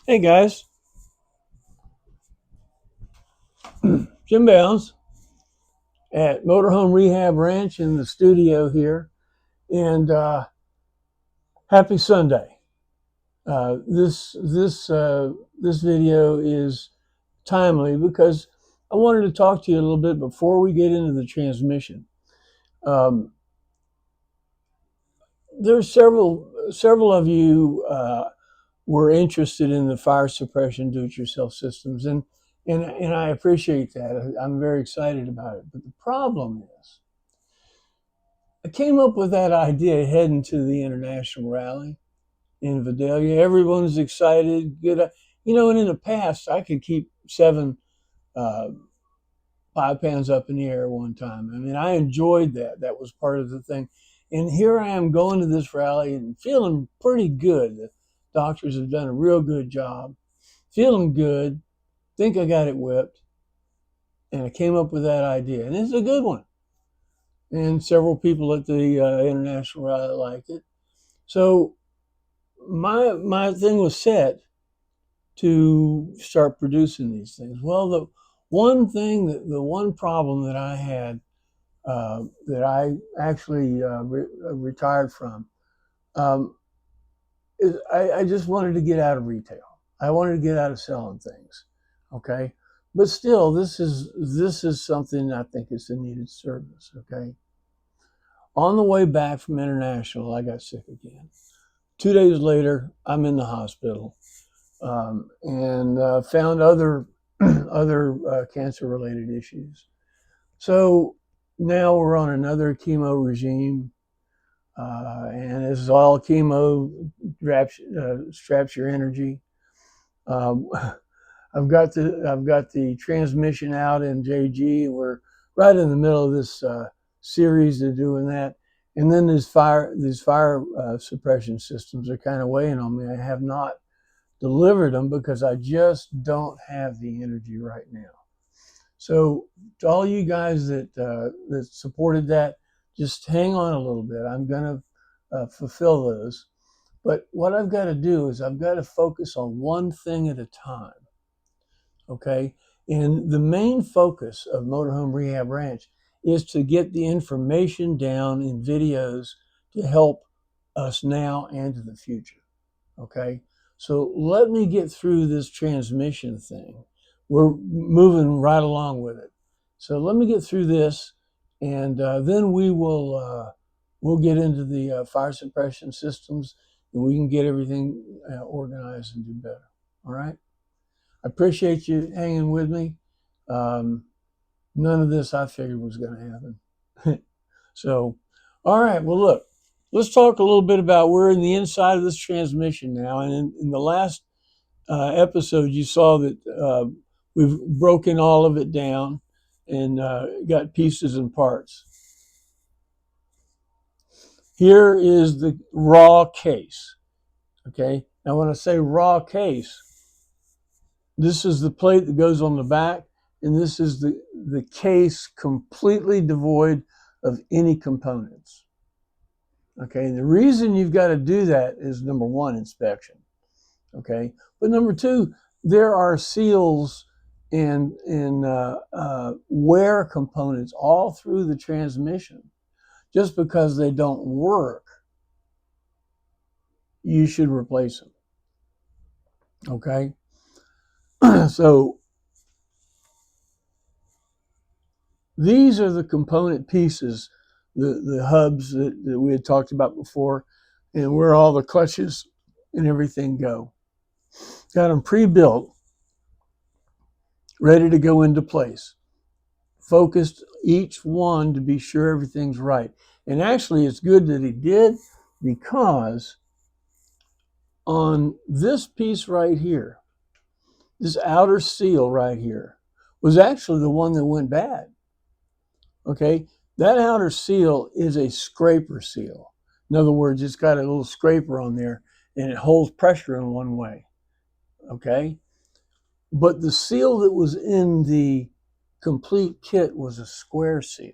Hey guys, Jim Bounds at Motorhome Rehab Ranch in the studio here, and happy Sunday. This video is timely because I wanted to talk to you a little bit before we get into the transmission. Um, there's several of you were interested in the fire suppression do-it-yourself systems, and I appreciate that. I'm very excited about it. But the problem is, I came up with that idea heading to the international rally in Vidalia. Everyone's excited. Good, and in the past, I could keep seven uh, pie pans up in the air one time. I mean, I enjoyed that. That was part of the thing. And here I am going to this rally and feeling pretty good. The doctors have done a real good job. Feeling good. Think I got it whipped. And I came up with that idea. And it's a good one. And several people at the international rally liked it. So my thing was set to start producing these things. Well, the one problem that I had, that I actually retired from, um, is I just wanted to get out of retail. I wanted to get out of selling things. Okay, but still, this is something I think is a needed service. Okay, on the way back from international, I got sick again. 2 days later, I'm in the hospital, and found other cancer related issues. So now we're on another chemo regime, and this is all chemo straps your energy. Um, I've got the transmission out in JG. We're right in the middle of this series of doing that, and then these fire suppression systems are kind of weighing on me. I have not delivered them because I just don't have the energy right now. So to all you guys that supported that, just hang on a little bit. I'm going to fulfill those. But what I've got to do is I've got to focus on one thing at a time. Okay. And the main focus of Motorhome Rehab Ranch is to get the information down in videos to help us now and to the future. Okay. So let me get through this transmission thing. We're moving right along with it. So let me get through this, and then we'll get into the fire suppression systems, and we can get everything organized and do better. All right. I appreciate you hanging with me. Um, None of this I figured was going to happen. So, all right. Well, look, let's talk a little bit about we're in the inside of this transmission now. And in the last episode, you saw that we've broken all of it down and got pieces and parts. Here is the raw case. Okay. Now, when I say raw case, this is the plate that goes on the back, and this is the case completely devoid of any components. Okay, and the reason you've got to do that is number one, inspection. Okay, but number two, there are seals and wear components all through the transmission. Just because they don't work, you should replace them. Okay, so these are the component pieces, the hubs that we had talked about before, and where all the clutches and everything go. Got them pre-built, ready to go into place. Focused each one to be sure everything's right. And actually, it's good that he did, because on this piece right here, this outer seal right here, was actually the one that went bad. Okay, that outer seal is a scraper seal. In other words, it's got a little scraper on there and it holds pressure in one way. Okay, but the seal that was in the complete kit was a square seal.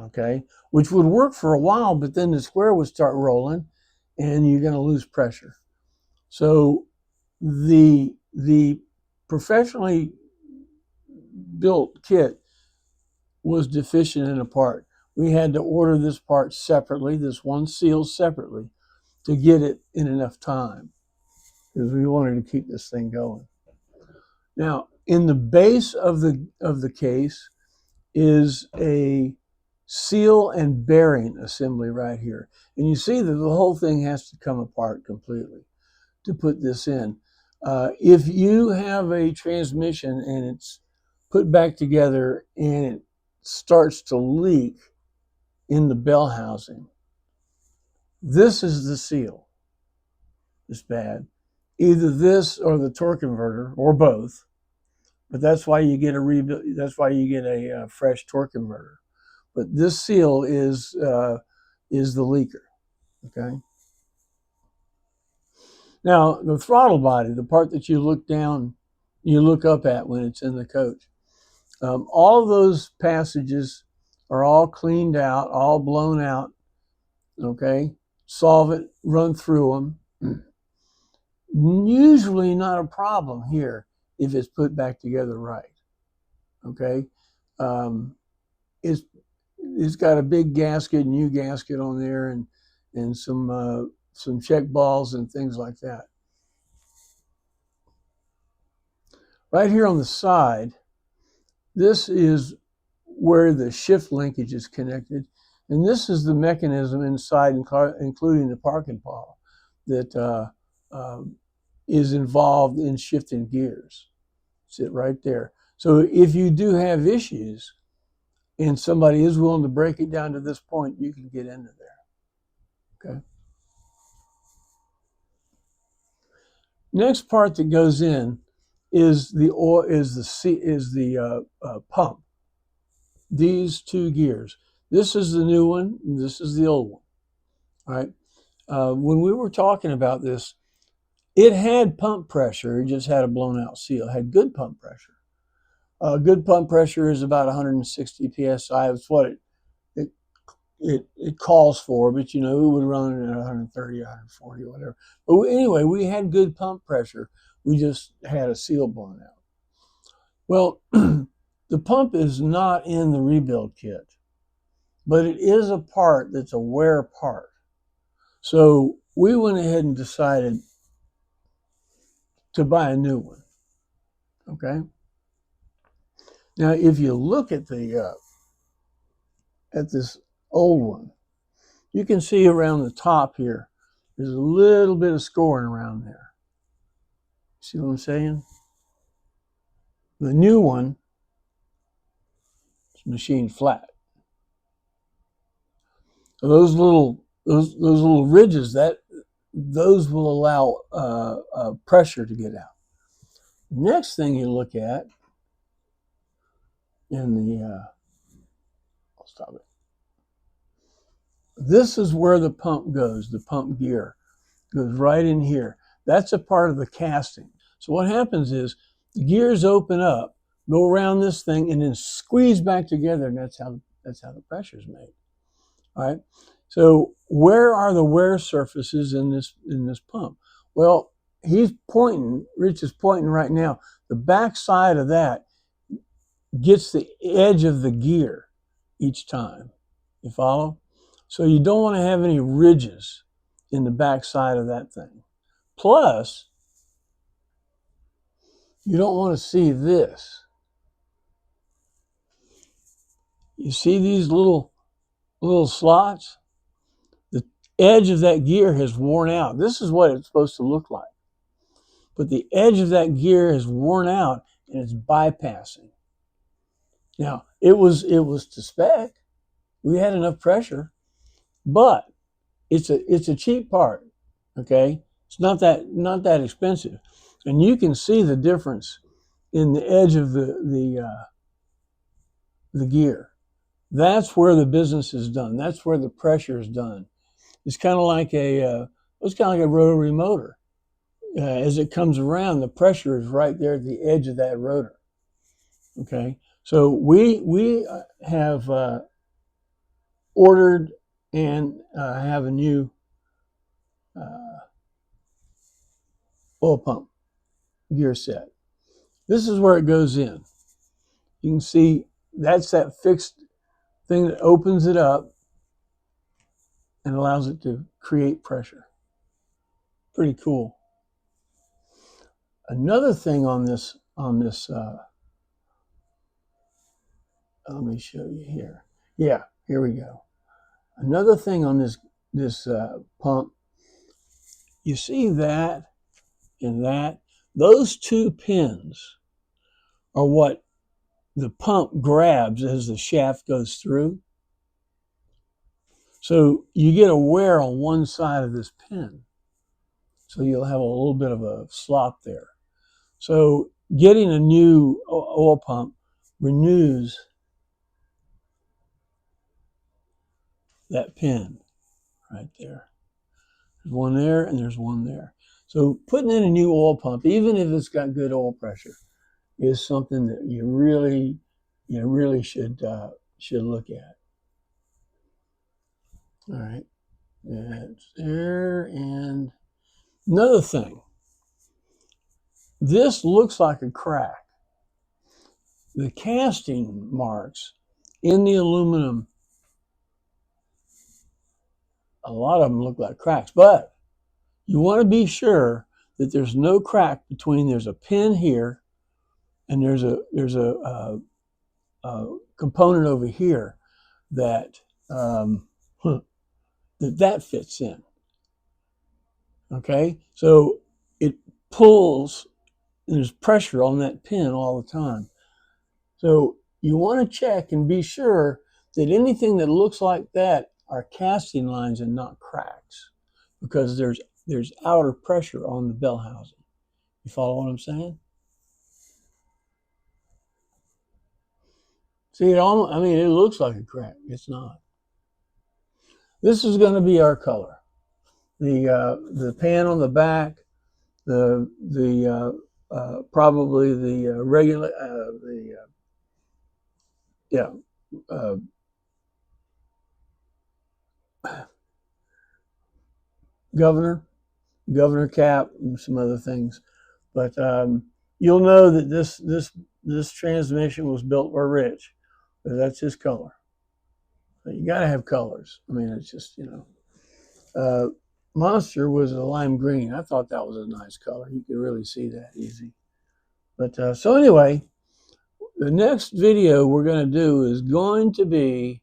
Okay, which would work for a while, but then the square would start rolling and you're going to lose pressure. So the professionally built kit was deficient in a part. We had to order this part separately, this one seal separately, to get it in enough time because we wanted to keep this thing going. Now, in the base of the case is a seal and bearing assembly right here. And you see that the whole thing has to come apart completely to put this in. If you have a transmission and it's put back together and it starts to leak in the bell housing, this is the seal. It's bad. Either this or the torque converter or both. But that's why you get a rebuild. That's why you get a fresh torque converter. But this seal is the leaker. Okay. Now the throttle body, the part that you look up at when it's in the coach, all of those passages are all cleaned out, all blown out. Okay, solve it, run through them. Usually not a problem here if it's put back together right. Okay, it's got a big gasket, new gasket on there, and some check balls and things like that. Right here on the side, this is where the shift linkage is connected, and this is the mechanism inside, including the parking pawl, that is involved in shifting gears. Sit right there. So if you do have issues and somebody is willing to break it down to this point, you can get into there. Okay. Next part that goes in is the pump. These two gears. This is the new one. And this is the old one. All right. When we were talking about this, it had pump pressure. It just had a blown out seal. It had good pump pressure. Good pump pressure is about 160 psi. That's what it calls for, but it would run at 130, 140, whatever. But anyway, we had good pump pressure. We just had a seal blown out. Well, the pump is not in the rebuild kit, but it is a part that's a wear part. So we went ahead and decided to buy a new one. Okay. Now, if you look at this old one, you can see around the top here, there's a little bit of scoring around there. See what I'm saying? The new one is machined flat. So those little ridges, those will allow pressure to get out. Next thing you look at I'll stop it. This is where the pump goes. The pump gear goes right in here. That's a part of the casting. So what happens is the gears open up, go around this thing, and then squeeze back together, and that's how the pressure is made. All right. So where are the wear surfaces in this pump? Well, Rich is pointing right now. The back side of that gets the edge of the gear each time. You follow? So you don't want to have any ridges in the back side of that thing. Plus, you don't want to see this. You see these little slots? The edge of that gear has worn out. This is what it's supposed to look like. But the edge of that gear is worn out and it's bypassing. Now, it was to spec. We had enough pressure, but it's a cheap part. Okay? It's not that expensive. And you can see the difference in the edge of the gear. That's where the business is done. That's where the pressure is done. It's kind of like a rotary motor. As it comes around, the pressure is right there at the edge of that rotor. Okay, so we have ordered and have a new oil pump gear set. This is where it goes in. You can see that's that fixed thing that opens it up and allows it to create pressure. Pretty cool. Another thing on this, let me show you here. Yeah, here we go. Another thing on this pump, you see that and that? Those two pins are what the pump grabs as the shaft goes through. So you get a wear on one side of this pin. So you'll have a little bit of a slop there. So getting a new oil pump renews that pin right there. There's one there and there's one there. So putting in a new oil pump, even if it's got good oil pressure, is something that you really should look at. All right, that's there. And another thing, this looks like a crack. The casting marks in the aluminum, a lot of them look like cracks, but you want to be sure that there's no crack between. There's a pin here, and there's a component over here that that fits in. Okay, so it pulls, and there's pressure on that pin all the time. So you want to check and be sure that anything that looks like that are casting lines and not cracks, because there's outer pressure on the bell housing. You follow what I'm saying? See, it looks like a crack. It's not. This is going to be our color. The pan on the back, probably the regular governor cap, and some other things. But you'll know that this transmission was built by Rich, because that's his color. But you got to have colors. I mean, it's just, Monster was a lime green. I thought that was a nice color. You can really see that easy. But so anyway, the next video we're going to do is going to be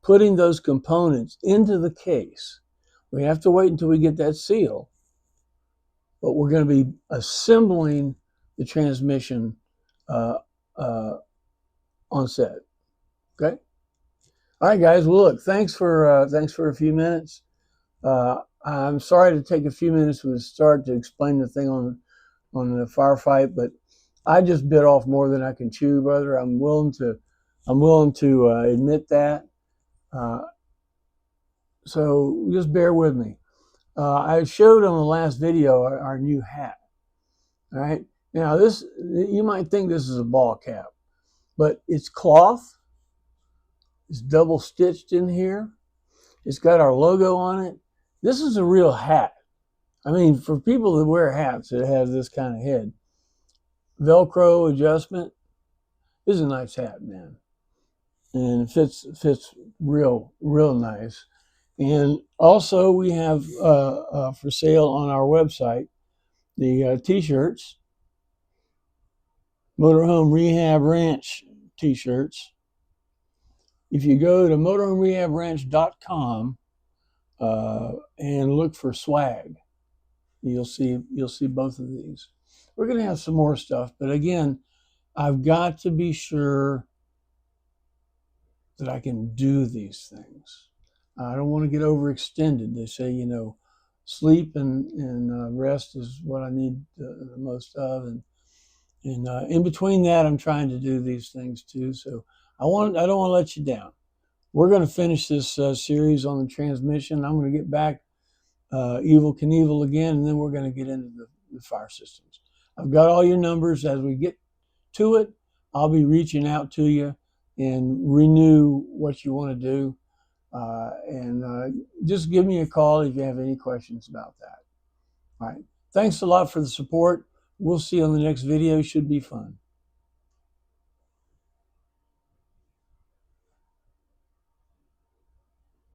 putting those components into the case. We have to wait until we get that seal, but we're going to be assembling the transmission on set. Okay. All right, guys. Well, look, thanks for a few minutes. I'm sorry to take a few minutes from the start to explain the thing on the firefight, but I just bit off more than I can chew, brother. I'm willing to admit that. So just bear with me. I showed on the last video our new hat. All right. Now this, you might think this is a ball cap, but it's cloth. It's double stitched in here. It's got our logo on it. This is a real hat. I mean, for people that wear hats that have this kind of head, Velcro adjustment. This is a nice hat, man, and it fits real nice. And also, we have for sale on our website the T-shirts, Motorhome Rehab Ranch T-shirts. If you go to motorhomerehabranch.com and look for swag, you'll see both of these. We're going to have some more stuff, but again, I've got to be sure that I can do these things. I don't want to get overextended. They say, sleep and rest is what I need the most of, and in between that, I'm trying to do these things too. So I don't want to let you down. We're going to finish this series on the transmission. I'm going to get back Evel Knievel again, and then we're going to get into the fire systems. I've got all your numbers. As we get to it, I'll be reaching out to you and renew what you want to do. And just give me a call if you have any questions about that. All right. Thanks a lot for the support. We'll see you on the next video. Should be fun.